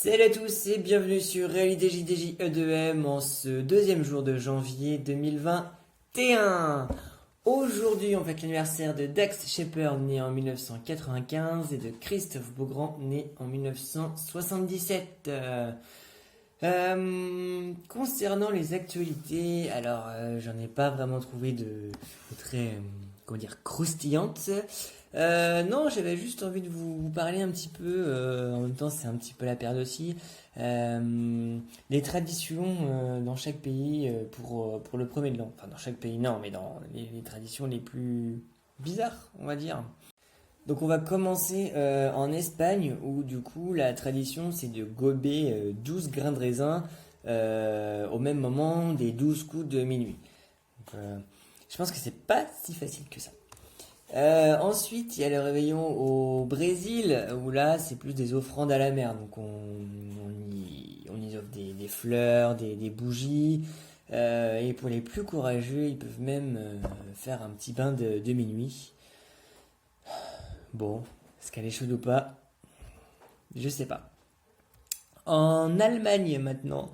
Salut à tous et bienvenue sur Réalité JDJ E2M en ce deuxième jour de janvier 2021. Aujourd'hui, on fête l'anniversaire de Dax Shepard, né en 1995, et de Christophe Beaugrand, né en 1977. Concernant les actualités, alors j'en ai pas vraiment trouvé de très, comment dire, croustillantes. Non, j'avais juste envie de vous parler un petit peu, en même temps c'est un petit peu la période aussi, les traditions dans chaque pays pour le premier de l'an. Enfin dans chaque pays non, mais dans les traditions les plus bizarres, on va dire. Donc on va commencer en Espagne où du coup la tradition c'est de gober 12 grains de raisin au même moment des 12 coups de minuit. Donc, je pense que c'est pas si facile que ça. Ensuite, il y a le réveillon au Brésil, où là, c'est plus des offrandes à la mer. Donc, on y offre des fleurs, des bougies. Et pour les plus courageux, ils peuvent même faire un petit bain de minuit. Bon, est-ce qu'elle est chaude ou pas? Je sais pas. En Allemagne maintenant.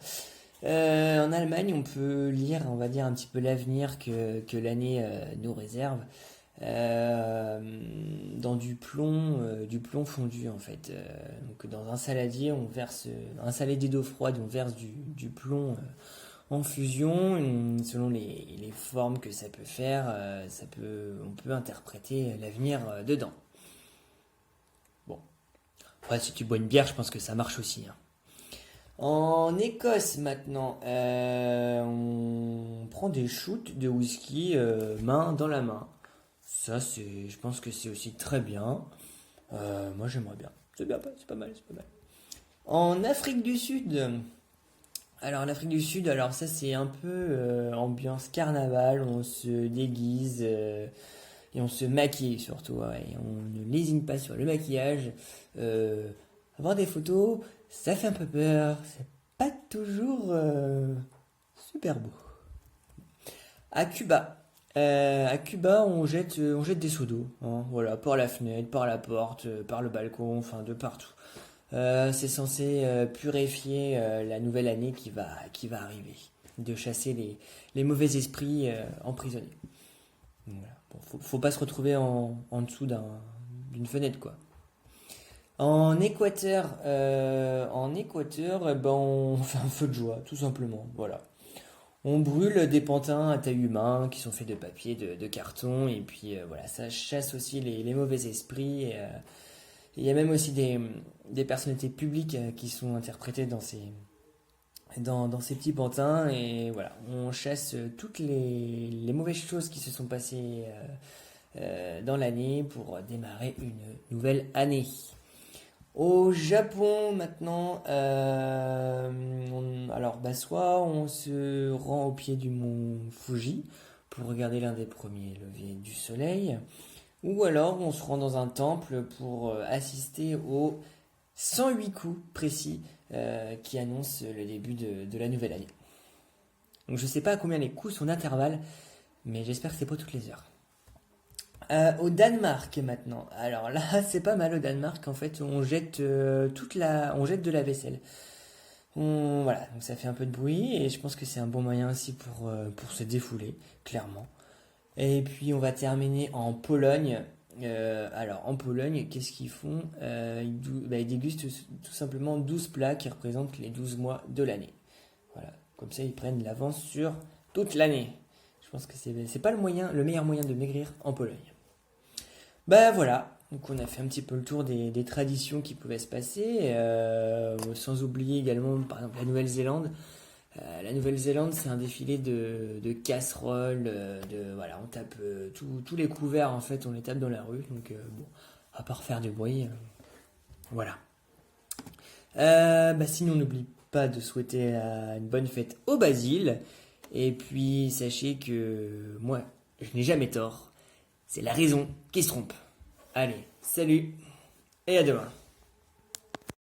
En Allemagne, on peut lire, on va dire, un petit peu l'avenir que l'année nous réserve. Dans du plomb fondu en fait. Donc dans un saladier, on verse un saladier d'eau froide, on verse du plomb en fusion. Selon les formes que ça peut faire, on peut interpréter l'avenir dedans. Bon, après si tu bois une bière, je pense que ça marche aussi, hein. En Écosse maintenant, on prend des shoots de whisky main dans la main. Ça, je pense que c'est aussi très bien. Moi, j'aimerais bien. C'est pas mal, c'est pas mal. En Afrique du Sud, alors l'Afrique du Sud, alors ça c'est un peu ambiance carnaval. On se déguise et on se maquille surtout. Ouais, et on ne lésine pas sur le maquillage. Avoir des photos, ça fait un peu peur. C'est pas toujours super beau. À Cuba, on jette des seaux d'eau, hein, voilà, par la fenêtre, par la porte, par le balcon, enfin de partout. C'est censé purifier la nouvelle année qui va arriver, de chasser les mauvais esprits emprisonnés. Donc, voilà. Bon, faut pas se retrouver en dessous d'une fenêtre, quoi. En Équateur, ben, on fait un feu de joie, tout simplement, voilà. On brûle des pantins à taille humaine qui sont faits de papier, de carton, et puis voilà, ça chasse aussi les mauvais esprits. Et il y a même aussi des personnalités publiques qui sont interprétées dans ces petits pantins, et voilà, on chasse toutes les mauvaises choses qui se sont passées dans l'année pour démarrer une nouvelle année. Au Japon maintenant, alors bah, soit on se rend au pied du mont Fuji pour regarder l'un des premiers levées du soleil, ou alors on se rend dans un temple pour assister aux 108 coups précis qui annoncent le début de la nouvelle année. Donc je sais pas à combien les coups sont d'intervalle, mais j'espère que c'est pas toutes les heures. Au Danemark maintenant. Alors là, c'est pas mal au Danemark. En fait, on jette on jette de la vaisselle. Voilà, donc ça fait un peu de bruit et je pense que c'est un bon moyen aussi pour se défouler, clairement. Et puis on va terminer en Pologne. Alors en Pologne, qu'est-ce qu'ils font? Ils dégustent tout simplement 12 plats qui représentent les 12 mois de l'année. Voilà, comme ça ils prennent l'avance sur toute l'année. Je pense que c'est pas le meilleur moyen de maigrir en Pologne. Bah voilà, donc on a fait un petit peu le tour des traditions qui pouvaient se passer, sans oublier également par exemple la Nouvelle-Zélande. La Nouvelle-Zélande c'est un défilé de casseroles, voilà, on tape tous les couverts en fait, on les tape dans la rue, donc bon, à part faire du bruit, voilà. Bah sinon n'oublie pas de souhaiter une bonne fête au Basile, et puis sachez que moi je n'ai jamais tort. C'est la raison qui se trompe. Allez, salut et à demain.